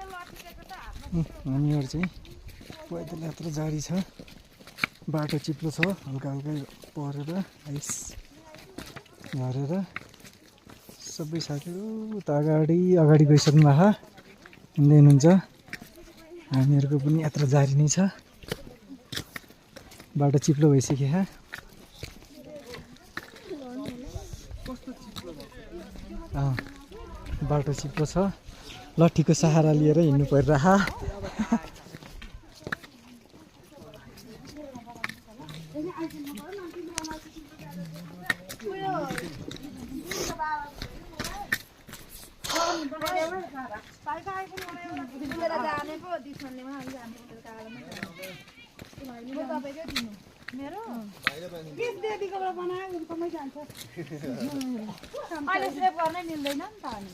हामीहरू चाहिँ पैदल यात्रा जारी छ। बाटो चिप्लो छ, हल्का हल्का परेर आइस झरेर सबै साथीहरू उता अगाडि गइसक्नु भएको हिँड्दै हुनुहुन्छ। हामीहरूको पनि यात्रा जारी नै छ। बाटो चिप्लो भइसक्यो। बाटो चिप्लो छ, लट्ठीको सहारा लिएर हिँड्नु परिरह। मेरो किस दिदीकोबाट बनायो कमै जान्छ अहिले सेभ गर्नै मिल्दैन नि त अनि